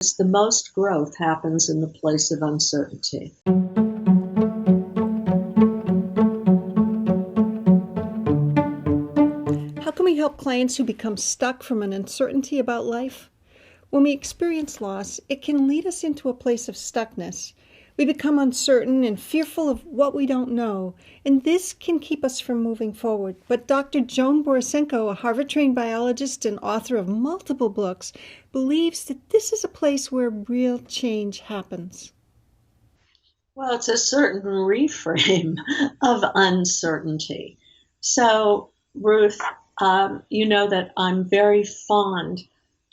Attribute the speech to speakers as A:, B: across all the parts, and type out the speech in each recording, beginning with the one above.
A: The most growth happens in the place of uncertainty.
B: How can we help clients who become stuck from an uncertainty about life? When we experience loss, it can lead us into a place of stuckness. We become uncertain and fearful of what we don't know, and this can keep us from moving forward. But Dr. Joan Borysenko, a Harvard-trained biologist and author of multiple books, believes that this is a place where real change happens.
A: Well, it's a certain reframe of uncertainty. So, Ruth, you know that I'm very fond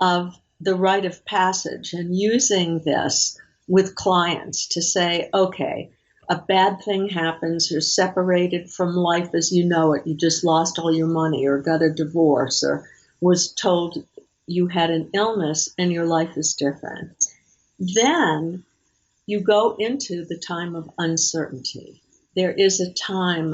A: of the rite of passage and using this with clients to say, okay, a bad thing happens, you're separated from life as you know it, you just lost all your money or got a divorce or was told you had an illness and your life is different. Then you go into the time of uncertainty. There is a time,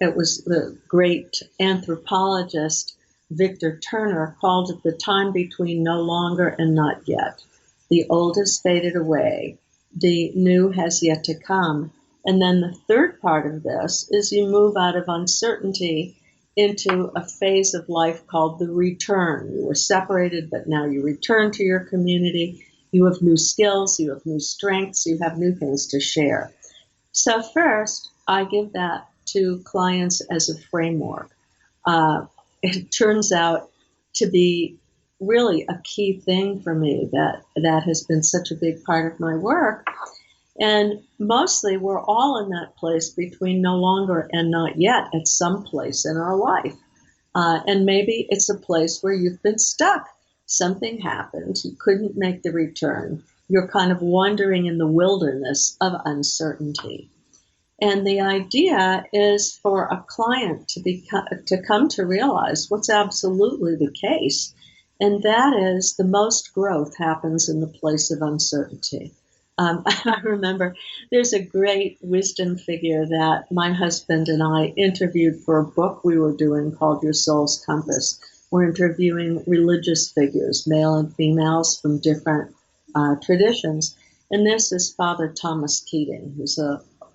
A: it was the great anthropologist Victor Turner called it the time between no longer and not yet. The old has faded away, the new has yet to come. And then the third part of this is you move out of uncertainty into a phase of life called the return. You were separated, but now you return to your community. You have new skills, you have new strengths, you have new things to share. So first, I give that to clients as a framework. It turns out to be really a key thing for me that has been such a big part of my work. And mostly we're all in that place between no longer and not yet at some place in our life. And maybe it's a place where you've been stuck. Something happened, you couldn't make the return. You're kind of wandering in the wilderness of uncertainty. And the idea is for a client to come to realize what's absolutely the case, and that is the most growth happens in the place of uncertainty. I remember there's a great wisdom figure that my husband and I interviewed for a book we were doing called Your Soul's Compass. We're interviewing religious figures, male and females from different traditions. And this is Father Thomas Keating, who's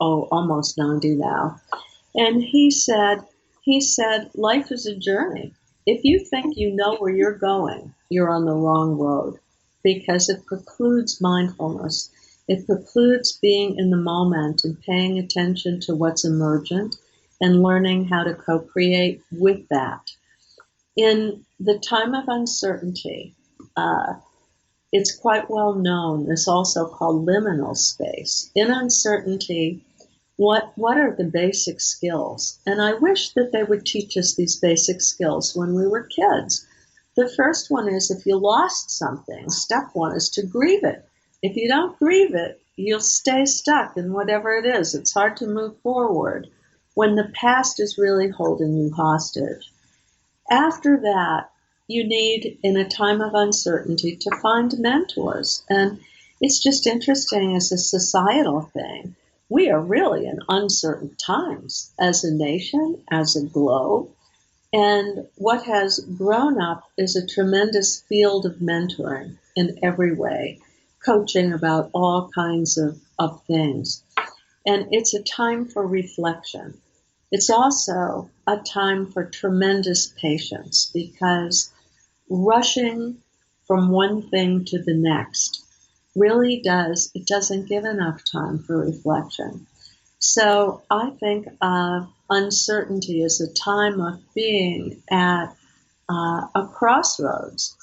A: almost 90 now. And he said, life is a journey. If you think you know where you're going, you're on the wrong road because it precludes mindfulness. It precludes being in the moment and paying attention to what's emergent and learning how to co-create with that. In the time of uncertainty, it's quite well known, it's also called liminal space. In uncertainty, what are the basic skills? And I wish that they would teach us these basic skills when we were kids. The first one is if you lost something, step one is to grieve it. If you don't grieve it, you'll stay stuck in whatever it is. It's hard to move forward when the past is really holding you hostage. After that, you need, in a time of uncertainty, to find mentors. And it's just interesting as a societal thing. We are really in uncertain times as a nation, as a globe. And what has grown up is a tremendous field of mentoring in every way, coaching about all kinds of things. And it's a time for reflection. It's also a time for tremendous patience because rushing from one thing to the next really doesn't give enough time for reflection. So I think of uncertainty as a time of being at a crossroads.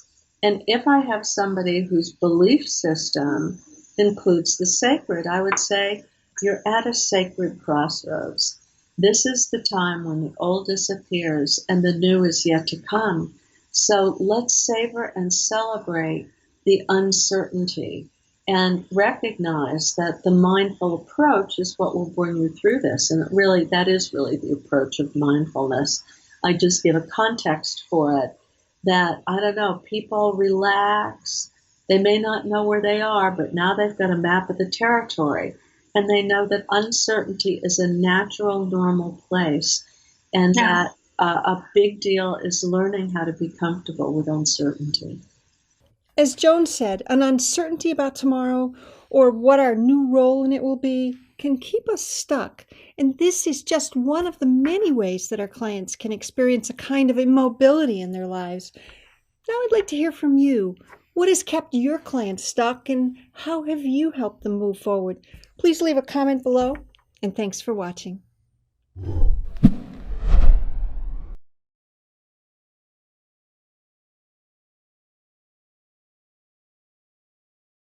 A: And if I have somebody whose belief system includes the sacred, I would say you're at a sacred crossroads. This is the time when the old disappears and the new is yet to come. So let's savor and celebrate the uncertainty and recognize that the mindful approach is what will bring you through this. And that is really the approach of mindfulness. I just give a context for it that, I don't know, people relax. They may not know where they are, but now they've got a map of the territory. And they know that uncertainty is a natural, normal place. And that a big deal is learning how to be comfortable with uncertainty.
B: As Joan said, an uncertainty about tomorrow or what our new role in it will be can keep us stuck. And this is just one of the many ways that our clients can experience a kind of immobility in their lives. Now I'd like to hear from you. What has kept your clients stuck and how have you helped them move forward? Please leave a comment below, and thanks for watching.